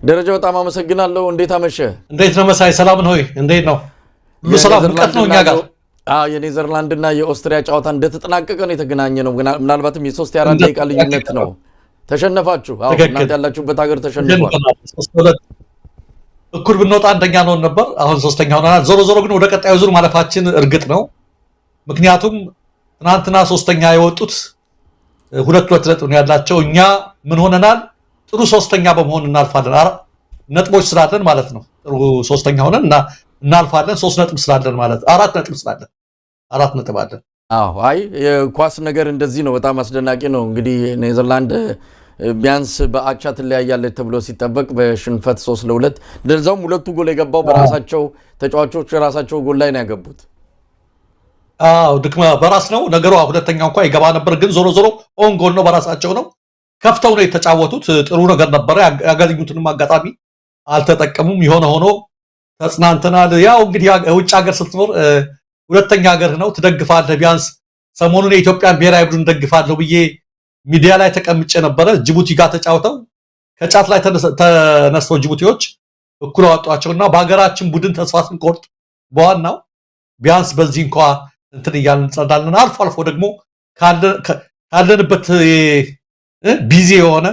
ደረጃ በጣም አመሰግናለሁ። እንዴት አመሸ? እንዴት ነው መሳይ? ሰላም ነው? እንዴት ነው? ሁሉ ሰላም ሙቀት ነው እኛ ጋር? የኔዘርላንድ እና የኦስትሪያ ጨዋታ እንደተጠናቀቀ ነው የተገናኘ ነው። ምናልባትም የ3 የ4 ደቂቃ ልዩነት ነው። ተሸነፋችሁ። እናንተ ያላችሁበት ሀገር ተሸንፏል። እኩል ብንወጣ አንደኛ ነው ነበር። አሁን ሶስተኛ ሆነናል። ዞሮ ዞሮ ግን ወደ ቀጣዩ ዙር ማለፋችን እርግጥ ነው። ምክንያቱም ትናንትና ሶስተኛ የወጡት ሁለት ነጥብ ያላቸው እኛ ምን ሆነናል? ጥሩ ሶስተኛ በመሆን እናልፋለን። ነጥቦች ስላለን ማለት ነው። ጥሩ ሶስተኛ ሆነን እናልፋለን። 3 ነጥብ ስላለን ማለት 4 ነጥብ ስላለን 4 ነጥብ አለን። አይ የኳስ ነገር እንደዚህ ነው። በጣም አስደናቂ ነው። እንግዲህ ኔዘርላንድ ቢያንስ በአቻ ትለያያለች ተብሎ ሲጠበቅ በሽንፈት 3-2 ለዛውም ሁለቱ ጎል የገባው በራሳቸው ተጫዋቾች የራሳቸው ጎል ላይ ነው ያገቡት። ድክማ በራስ ነው ነገሩ። ሁለተኛው እንኳን ይገባ ነበር፣ ግን ዞሮ ዞሮ ኦን ጎል ነው፣ በራሳቸው ነው። ከፍተው ነው የተጫወቱት። ጥሩ ነገር ነበረ። ያገኙትንም አጋጣሚ አልተጠቀሙም። የሆነ ሆኖ ተጽናንተናል። ያው እንግዲህ ውጭ ሀገር ስትኖር ሁለተኛ ሀገር ነው ትደግፋለህ። ቢያንስ ሰሞኑን የኢትዮጵያን ብሔራዊ ቡድን ደግፋለሁ ብዬ ሚዲያ ላይ ተቀምጬ ነበረ። ጅቡቲ ጋር ተጫውተው ከጫት ላይ ተነስተው ጅቡቲዎች እኩል አወጧቸውና በሀገራችን ቡድን ተስፋ ስንቆርጥ በዋናው ቢያንስ በዚህ እንኳ እንትን እያልን እንጸዳለን። አልፎ አልፎ ደግሞ ካለንበት ቢዚ የሆነ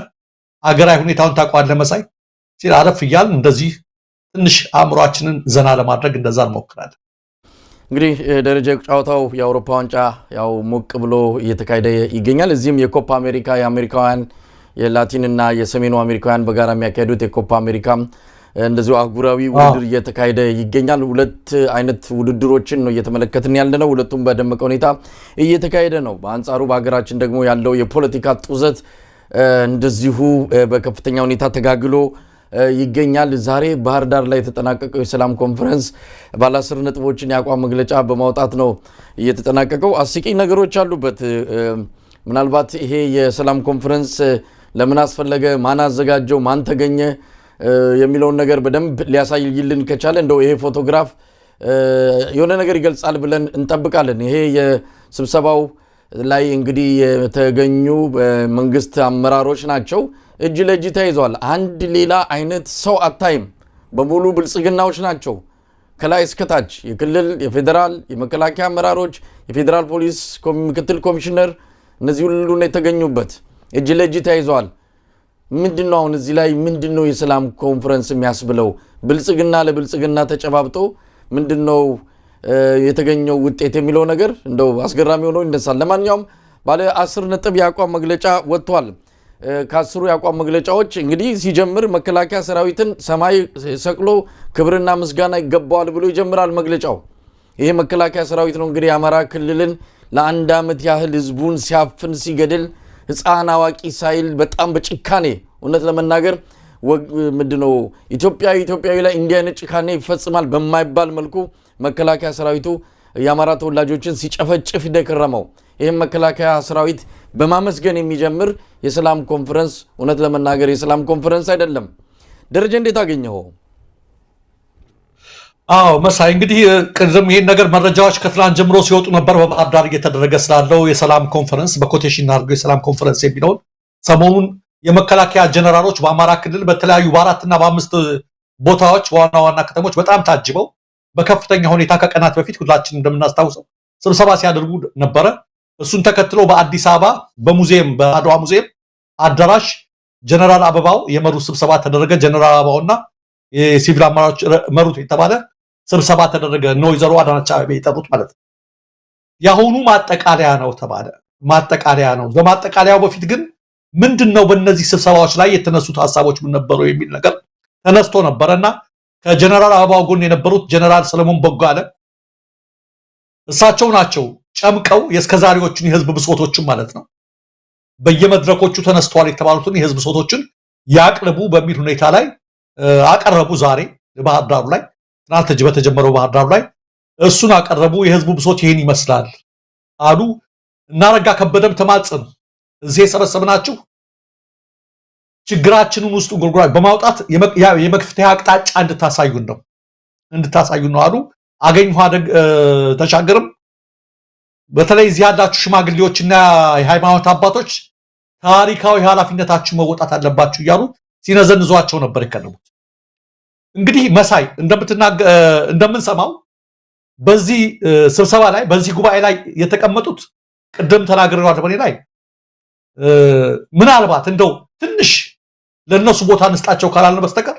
አገራዊ ሁኔታውን ታውቀዋለህ መሳይ ሲል አረፍ እያልን እንደዚህ ትንሽ አእምሯችንን ዘና ለማድረግ እንደዛ እንሞክራለን። እንግዲህ ደረጃ ጨዋታው የአውሮፓ ዋንጫ ያው ሞቅ ብሎ እየተካሄደ ይገኛል። እዚህም የኮፓ አሜሪካ የአሜሪካውያን የላቲን እና የሰሜኑ አሜሪካውያን በጋራ የሚያካሄዱት የኮፓ አሜሪካ እንደዚሁ አህጉራዊ ውድድር እየተካሄደ ይገኛል። ሁለት አይነት ውድድሮችን ነው እየተመለከትን ያለነው። ሁለቱም በደመቀ ሁኔታ እየተካሄደ ነው። በአንጻሩ በሀገራችን ደግሞ ያለው የፖለቲካ ጡዘት እንደዚሁ በከፍተኛ ሁኔታ ተጋግሎ ይገኛል። ዛሬ ባህር ዳር ላይ የተጠናቀቀው የሰላም ኮንፈረንስ ባለ 10 ነጥቦችን የአቋም መግለጫ በማውጣት ነው እየተጠናቀቀው። አስቂኝ ነገሮች አሉበት። ምናልባት ይሄ የሰላም ኮንፈረንስ ለምን አስፈለገ፣ ማን አዘጋጀው፣ ማን ተገኘ የሚለውን ነገር በደንብ ሊያሳይልን ከቻለ እንደው ይሄ ፎቶግራፍ የሆነ ነገር ይገልጻል ብለን እንጠብቃለን። ይሄ የስብሰባው ላይ እንግዲህ የተገኙ መንግስት አመራሮች ናቸው። እጅ ለእጅ ተይዘዋል። አንድ ሌላ አይነት ሰው አታይም። በሙሉ ብልጽግናዎች ናቸው ከላይ እስከታች። የክልል፣ የፌዴራል፣ የመከላከያ አመራሮች፣ የፌዴራል ፖሊስ ምክትል ኮሚሽነር፣ እነዚህ ሁሉ ነው የተገኙበት። እጅ ለእጅ ተይዘዋል። ምንድነው አሁን እዚህ ላይ ምንድነው የሰላም ኮንፈረንስ የሚያስብለው? ብልጽግና ለብልጽግና ተጨባብጦ ምንድነው የተገኘው ውጤት የሚለው ነገር እንደው አስገራሚ ሆኖ ይነሳል። ለማንኛውም ባለ 10 ነጥብ የአቋም መግለጫ ወጥቷል። ከ10ሩ የአቋም መግለጫዎች እንግዲህ ሲጀምር መከላከያ ሰራዊትን ሰማይ ሰቅሎ ክብርና ምስጋና ይገባዋል ብሎ ይጀምራል መግለጫው። ይሄ መከላከያ ሰራዊት ነው እንግዲህ የአማራ ክልልን ለአንድ ዓመት ያህል ህዝቡን ሲያፍን ሲገድል ህፃን አዋቂ ሳይል በጣም በጭካኔ እውነት ለመናገር ምንድነው ኢትዮጵያዊ ላይ እንዲህ አይነት ጭካኔ ይፈጽማል በማይባል መልኩ መከላከያ ሰራዊቱ የአማራ ተወላጆችን ሲጨፈጭፍ ይደከረመው። ይህም መከላከያ ሰራዊት በማመስገን የሚጀምር የሰላም ኮንፈረንስ እውነት ለመናገር የሰላም ኮንፈረንስ አይደለም። ደረጃ እንዴት አገኘው? መሳይ እንግዲህ ቅድም ይሄን ነገር መረጃዎች ከትላንት ጀምሮ ሲወጡ ነበር። በባህር ዳር እየተደረገ ስላለው የሰላም ኮንፈረንስ በኮቴሽን አድርገው የሰላም ኮንፈረንስ የሚለውን ሰሞኑን የመከላከያ ጀነራሎች በአማራ ክልል በተለያዩ በ4 እና በ5 ቦታዎች ዋና ዋና ከተሞች በጣም ታጅበው በከፍተኛ ሁኔታ ከቀናት በፊት ሁላችን እንደምናስታውሰው ስብሰባ ሲያደርጉ ነበረ። እሱን ተከትሎ በአዲስ አበባ በሙዚየም በአድዋ ሙዚየም አዳራሽ ጀነራል አበባው የመሩት ስብሰባ ተደረገ። ጀነራል አበባውና የሲቪል አመራሮች መሩት የተባለ ስብሰባ ተደረገ። ነው ወይዘሮ አዳነች አቤቤ የጠሩት ማለት ነው። ያሁኑ ማጠቃለያ ነው ተባለ። ማጠቃለያ ነው። በማጠቃለያው በፊት ግን ምንድነው በእነዚህ ስብሰባዎች ላይ የተነሱት ሐሳቦች ምን ነበሩ የሚል ነገር ተነስቶ ነበርና ከጀነራል አበባው ጎን የነበሩት ጀነራል ሰለሞን ቦጋለ እሳቸው ናቸው ጨምቀው የስከዛሪዎችን የህዝብ ብሶቶችን ማለት ነው በየመድረኮቹ ተነስተዋል የተባሉትን የህዝብ ብሶቶችን ያቅርቡ በሚል ሁኔታ ላይ አቀረቡ። ዛሬ ባህር ዳር ላይ ትናንት በተጀመረው ባህር ዳር ላይ እሱን አቀረቡ። የህዝቡ ብሶት ይሄን ይመስላል አሉ። እናረጋ ከበደም ተማጽኑ። እዚህ የሰበሰብናችሁ ችግራችንን ውስጥ ጉርጉራ በማውጣት የመፍትሄ አቅጣጫ እንድታሳዩን ነው አሉ። አገኘሁ ተሻገርም በተለይ እዚህ ያላችሁ ሽማግሌዎችና የሃይማኖት አባቶች ታሪካዊ ኃላፊነታችሁ መወጣት አለባችሁ እያሉ ሲነዘንዟቸው ነበር የከረሙት። እንግዲህ መሳይ እንደምንሰማው በዚህ ስብሰባ ላይ በዚህ ጉባኤ ላይ የተቀመጡት ቅድም ተናግረዋል። በኔ ላይ ምናልባት እንደው ትንሽ ለነሱ ቦታ እንስጣቸው ካላልን በስተቀር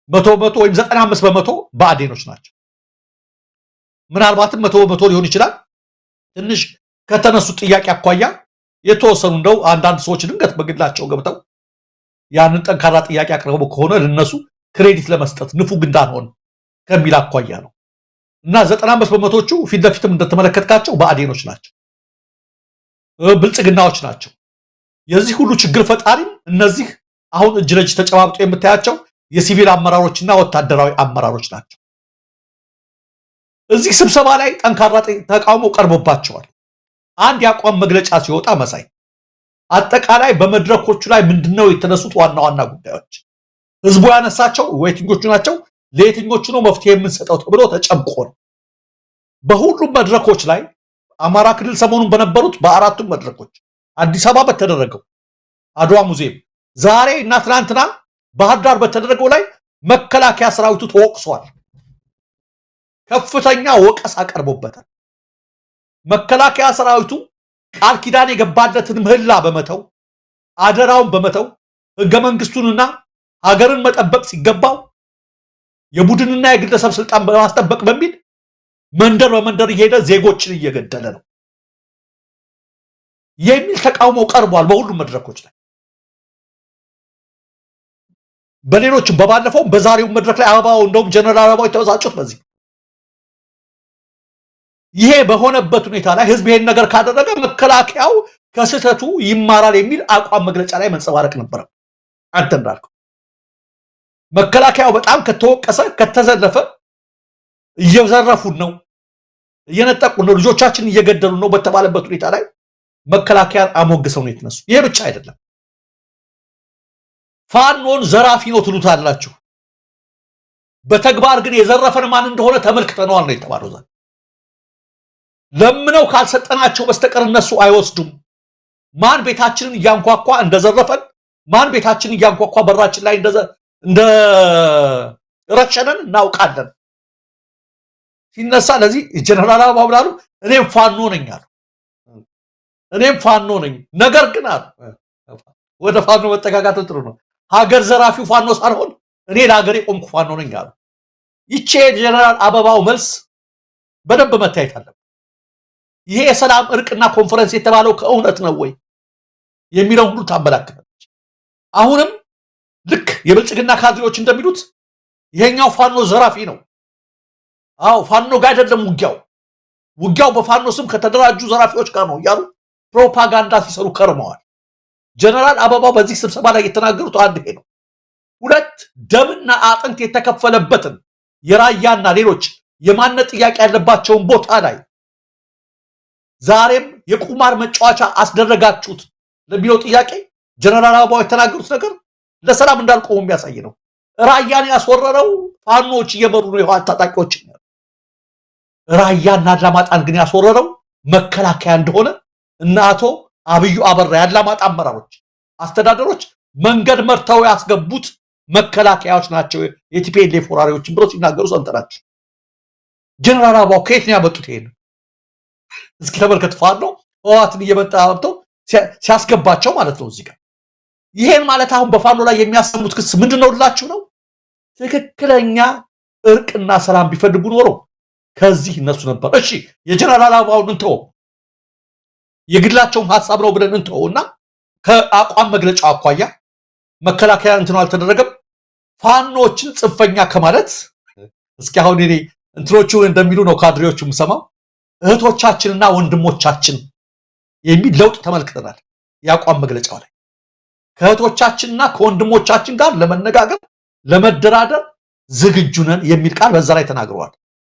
100% ወይም 95% ብአዴኖች ናቸው። ምናልባትም 100% ሊሆን ይችላል። ትንሽ ከተነሱ ጥያቄ አኳያ የተወሰኑ እንደው አንዳንድ ሰዎች ድንገት በግላቸው ገብተው ያንን ጠንካራ ጥያቄ አቅርበው ከሆነ ለነሱ ክሬዲት ለመስጠት ንፉግ እንዳንሆን ከሚል አኳያ ነው እና 95%ዎቹ ፊት ለፊትም እንደተመለከትካቸው ብአዴኖች ናቸው፣ ብልጽግናዎች ናቸው። የዚህ ሁሉ ችግር ፈጣሪም እነዚህ አሁን እጅ ለእጅ ተጨባብጦ የምታያቸው የሲቪል አመራሮችና ወታደራዊ አመራሮች ናቸው። እዚህ ስብሰባ ላይ ጠንካራ ተቃውሞ ቀርቦባቸዋል። አንድ የአቋም መግለጫ ሲወጣ መሳይ አጠቃላይ በመድረኮቹ ላይ ምንድነው የተነሱት ዋና ዋና ጉዳዮች፣ ህዝቡ ያነሳቸው የትኞቹ ናቸው፣ ለየትኞቹ ነው መፍትሄ የምንሰጠው ተብሎ ተጨምቆ ነው። በሁሉም መድረኮች ላይ አማራ ክልል ሰሞኑን በነበሩት በአራቱም መድረኮች፣ አዲስ አበባ በተደረገው አድዋ ሙዚየም፣ ዛሬ እና ትናንትና ባህር ዳር በተደረገው ላይ መከላከያ ሰራዊቱ ተወቅሷል። ከፍተኛ ወቀሳ ቀርቦበታል። መከላከያ ሰራዊቱ ቃል ኪዳን የገባለትን ምህላ በመተው አደራውን በመተው ህገ መንግስቱንና ሀገርን መጠበቅ ሲገባው የቡድንና የግለሰብ ስልጣን በማስጠበቅ በሚል መንደር በመንደር እየሄደ ዜጎችን እየገደለ ነው የሚል ተቃውሞ ቀርቧል በሁሉም መድረኮች ላይ። በሌሎችም በባለፈው በዛሬው መድረክ ላይ አበባው እንደውም ጀነራል አበባው ተበሳጩት በዚህ። ይሄ በሆነበት ሁኔታ ላይ ህዝብ ይሄን ነገር ካደረገ መከላከያው ከስህተቱ ይማራል የሚል አቋም መግለጫ ላይ መንጸባረቅ ነበር። አንተ እንዳልከው መከላከያው በጣም ከተወቀሰ ከተዘለፈ እየዘረፉን ነው፣ እየነጠቁን ነው፣ ልጆቻችንን እየገደሉ ነው በተባለበት ሁኔታ ላይ መከላከያን አሞግሰው ነው የተነሱ። ይሄ ብቻ አይደለም፣ ፋኖን ዘራፊ ነው ትሉታላችሁ፣ በተግባር ግን የዘረፈን ማን እንደሆነ ተመልክተነዋል ነው የተባለው። ዛሬ ለምነው ካልሰጠናቸው በስተቀር እነሱ አይወስዱም። ማን ቤታችንን እያንኳኳ እንደዘረፈን፣ ማን ቤታችንን እያንኳኳ በራችን ላይ እንደ ረሸነን እናውቃለን ሲነሳ። ለዚህ ጀነራል አበባው ብላሉ እኔም ፋኖ ነኝ አሉ። እኔም ፋኖ ነኝ፣ ነገር ግን አሉ ወደ ፋኖ መጠጋጋት ጥሩ ነው። ሀገር ዘራፊው ፋኖ ሳልሆን እኔ ለሀገሬ ቆምኩ ፋኖ ነኝ አሉ። ይቼ ጀነራል አበባው መልስ በደንብ መታየት አለበት። ይሄ የሰላም እርቅና ኮንፈረንስ የተባለው ከእውነት ነው ወይ የሚለው ሁሉ ታመላክታለች። አሁንም ልክ የብልጽግና ካድሬዎች እንደሚሉት ይሄኛው ፋኖ ዘራፊ ነው። አዎ ፋኖ ጋር አይደለም ውጊያው በፋኖ ስም ከተደራጁ ዘራፊዎች ጋር ነው እያሉ ፕሮፓጋንዳ ሲሰሩ ከርመዋል። ጀነራል አበባው በዚህ ስብሰባ ላይ የተናገሩት አንድ ይሄ ነው። ሁለት ደምና አጥንት የተከፈለበትን የራያና ሌሎች የማንነት ጥያቄ ያለባቸውን ቦታ ላይ ዛሬም የቁማር መጫወቻ አስደረጋችሁት ለሚለው ጥያቄ ጀነራል አበባው የተናገሩት ነገር ለሰላም እንዳልቆሙ የሚያሳይ ነው። ራያን ያስወረረው ፋኖች እየመሩ ነው፣ የህወሓት ታጣቂዎች። ራያና አላማጣን ግን ያስወረረው መከላከያ እንደሆነ እና አቶ አብዩ አበራ የአላማጣ አመራሮች፣ አስተዳደሮች መንገድ መርተው ያስገቡት መከላከያዎች ናቸው የቲፒኤልኤፍ ወራሪዎችን ብሎ ሲናገሩ ሰምተናቸው። ጀነራል አበባው ከየት ነው ያመጡት? ይሄን እስኪ ተመልከት። ፋኖ ህወሓትን እየመጣ አብተው ሲያስገባቸው ማለት ነው እዚህ ጋር። ይሄን ማለት አሁን በፋኖ ላይ የሚያሰሙት ክስ ምንድነው ልላችሁ ነው። ትክክለኛ እርቅና ሰላም ቢፈልጉ ኖሮ ከዚህ እነሱ ነበር። እሺ የጀነራል አበባውን እንተው፣ የግላቸውም ሐሳብ ነው ብለን እንተውና ከአቋም መግለጫው አኳያ መከላከያ እንትኑ አልተደረገም። ፋኖችን ጽንፈኛ ከማለት እስኪ አሁን እኔ እንትኖቹ እንደሚሉ ነው ካድሬዎቹ የምሰማው እህቶቻችንና ወንድሞቻችን የሚል ለውጥ ተመልክተናል። የአቋም መግለጫው ላይ ከእህቶቻችንና ከወንድሞቻችን ጋር ለመነጋገር ለመደራደር ዝግጁ ነን የሚል ቃል በዛ ላይ ተናግረዋል።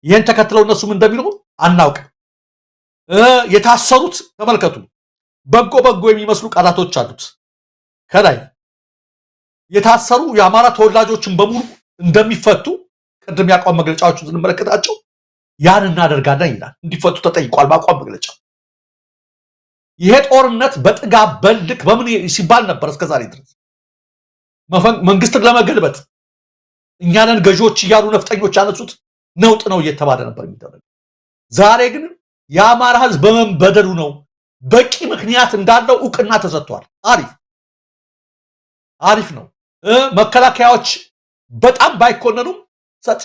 ይሄን ተከትለው እነሱም እንደሚሉ አናውቅም። የታሰሩት ተመልከቱ፣ በጎ የሚመስሉ ቃላቶች አሉት። ከላይ የታሰሩ የአማራ ተወላጆችን በሙሉ እንደሚፈቱ ቅድም የአቋም መግለጫዎችን ስንመለከታቸው ያን እናደርጋለን ይላል። እንዲፈቱ ተጠይቋል በአቋም መግለጫው። ይሄ ጦርነት በጥጋብ በልክ በምን ሲባል ነበር እስከዛሬ ድረስ። መንግስትን ለመገልበጥ እኛንን ገዢዎች እያሉ ነፍጠኞች ያነሱት ነውጥ ነው እየተባለ ነበር የሚደረገው። ዛሬ ግን የአማራ ህዝብ በመንበደሉ ነው በቂ ምክንያት እንዳለው ዕውቅና ተሰጥቷል። አሪፍ ነው። መከላከያዎች በጣም ባይኮነኑም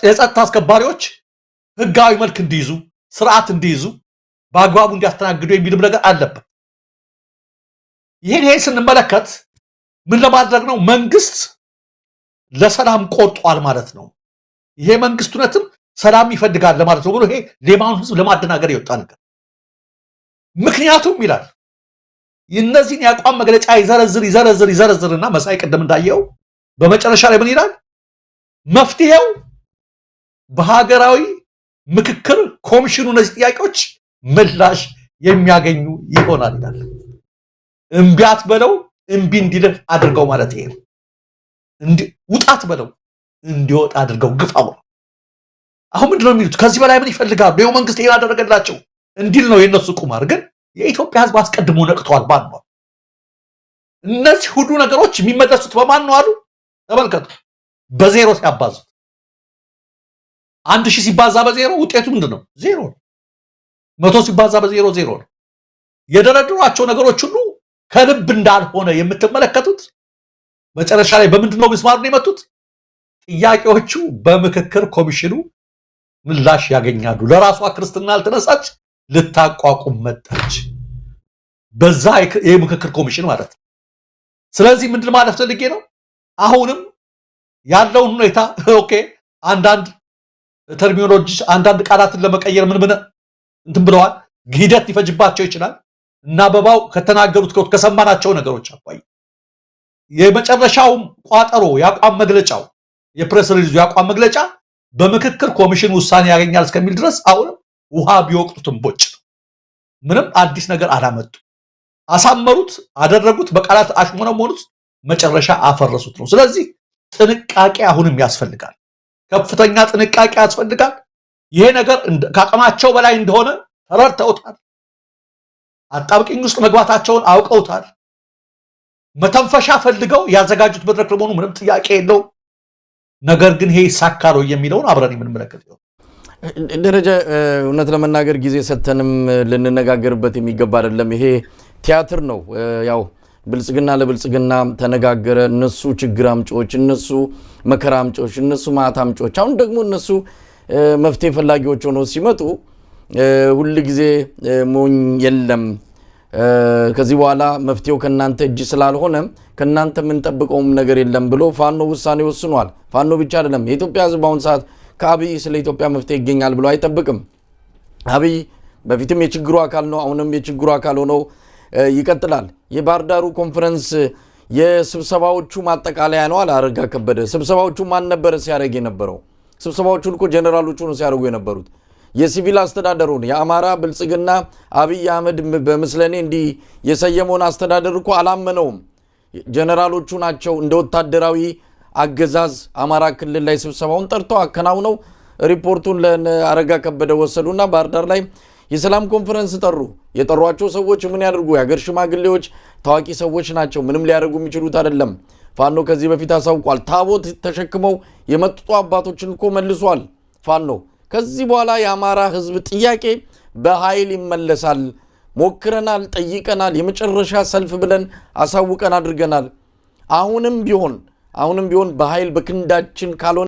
የጸጥታ አስከባሪዎች ህጋዊ መልክ እንዲይዙ ስርዓት እንዲይዙ በአግባቡ እንዲያስተናግዱ የሚልም ነገር አለበት። ይሄን ስንመለከት ምን ለማድረግ ነው? መንግስት ለሰላም ቆርጧል ማለት ነው። ይሄ መንግስት እውነትም ሰላም ይፈልጋል ለማለት ነው ብሎ ይሄ ሌማውን ህዝብ ለማደናገር የወጣ ነገር። ምክንያቱም ይላል እነዚህን የአቋም መግለጫ ይዘረዝርና መሳይ ቀደም እንዳየው በመጨረሻ ላይ ምን ይላል? መፍትሄው በሀገራዊ ምክክር ኮሚሽኑ እነዚህ ጥያቄዎች ምላሽ የሚያገኙ ይሆናል ይላል። እምቢ አትበለው እምቢ እንዲልህ አድርገው ማለት ይሄ ነው። ውጣት በለው እንዲወጣ አድርገው ግፋው። አሁን ምንድነው የሚሉት? ከዚህ በላይ ምን ይፈልጋሉ? ይሄው መንግስት ይሄን አደረገላቸው እንዲል ነው የነሱ ቁማር። ግን የኢትዮጵያ ህዝብ አስቀድሞ ነቅቷል። ማን ነው? እነዚህ ሁሉ ነገሮች የሚመለሱት በማን ነው አሉ? ተመልከቱ። በዜሮ ሲያባዙ 1000 ሲባዛ በዜሮ ውጤቱ ምንድነው? ዜሮ ነው። 100 ሲባዛ በዜሮ ዜሮ ነው። የደረደሯቸው ነገሮች ሁሉ ከልብ እንዳልሆነ የምትመለከቱት መጨረሻ ላይ በምንድነው ምስማር ነው የመቱት? ጥያቄዎቹ በምክክር ኮሚሽኑ ምላሽ ያገኛሉ። ለራሷ ክርስትና አልተነሳች ልታቋቁም መጣች፣ በዛ የምክክር ኮሚሽን ማለት ነው። ስለዚህ ምንድን ማለት ፈልጌ ነው? አሁንም ያለውን ሁኔታ ኦኬ፣ አንዳንድ ተርሚኖሎጂ አንዳንድ ቃላትን ለመቀየር ምን እንትን ብለዋል። ሂደት ሊፈጅባቸው ይችላል እና አበባው ከተናገሩት ከሰማናቸው ነገሮች አኳያ የመጨረሻው ቋጠሮ የአቋም መግለጫው የፕሬስ ሪሊዙ የአቋም መግለጫ በምክክር ኮሚሽን ውሳኔ ያገኛል እስከሚል ድረስ አሁንም ውሃ ቢወቅጡትም ቦጭ ነው። ምንም አዲስ ነገር አላመጡ። አሳመሩት፣ አደረጉት፣ በቃላት አሽሞነሞኑት፣ መጨረሻ አፈረሱት ነው። ስለዚህ ጥንቃቄ አሁንም ያስፈልጋል። ከፍተኛ ጥንቃቄ ያስፈልጋል። ይሄ ነገር ከአቅማቸው በላይ እንደሆነ ተረድተውታል። አጣብቂኝ ውስጥ መግባታቸውን አውቀውታል። መተንፈሻ ፈልገው ያዘጋጁት መድረክ ለመሆኑ ምንም ጥያቄ የለውም። ነገር ግን ይሄ ይሳካል የሚለውን አብረን የምንመለከት ነው። ደረጃ እውነት ለመናገር ጊዜ ሰተንም ልንነጋገርበት የሚገባ አይደለም። ይሄ ቲያትር ነው። ያው ብልጽግና ለብልጽግና ተነጋገረ። እነሱ ችግር አምጪዎች፣ እነሱ መከራ አምጪዎች፣ እነሱ ማታ አምጪዎች፣ አሁን ደግሞ እነሱ መፍትሄ ፈላጊዎች ሆነው ሲመጡ ሁሉ ጊዜ ሞኝ የለም፣ ከዚህ በኋላ መፍትሄው ከናንተ እጅ ስላልሆነ ከናንተ የምንጠብቀውም ነገር የለም ብሎ ፋኖ ውሳኔ ወስኗል። ፋኖ ብቻ አይደለም፣ የኢትዮጵያ ሕዝብ አሁን ሰዓት ከአብይ ስለ ኢትዮጵያ መፍትሄ ይገኛል ብሎ አይጠብቅም። አብይ በፊትም የችግሩ አካል ነው፣ አሁንም የችግሩ አካል ሆኖ ይቀጥላል። የባህር ዳሩ ኮንፈረንስ የስብሰባዎቹ ማጠቃለያ ነው አለ አረጋ ከበደ። ስብሰባዎቹ ማን ነበር ሲያደርግ የነበረው? ስብሰባዎቹን እኮ ጀነራሎቹ ነው ሲያደርጉ የነበሩት። የሲቪል አስተዳደሩን የአማራ ብልጽግና አብይ አህመድ በምስለኔ እንዲህ የሰየመውን አስተዳደር እኮ አላመነውም። ጀነራሎቹ ናቸው እንደ ወታደራዊ አገዛዝ አማራ ክልል ላይ ስብሰባውን ጠርተው አከናውነው ሪፖርቱን ለአረጋ ከበደ ወሰዱና ባህር ዳር ላይ የሰላም ኮንፈረንስ ጠሩ። የጠሯቸው ሰዎች ምን ያደርጉ? የሀገር ሽማግሌዎች፣ ታዋቂ ሰዎች ናቸው። ምንም ሊያደርጉ የሚችሉት አይደለም። ፋኖ ከዚህ በፊት አሳውቋል። ታቦት ተሸክመው የመጡ አባቶችን እኮ መልሷል ፋኖ። ከዚህ በኋላ የአማራ ህዝብ ጥያቄ በኃይል ይመለሳል። ሞክረናል፣ ጠይቀናል፣ የመጨረሻ ሰልፍ ብለን አሳውቀን አድርገናል። አሁንም ቢሆን በኃይል በክንዳችን ካልሆነ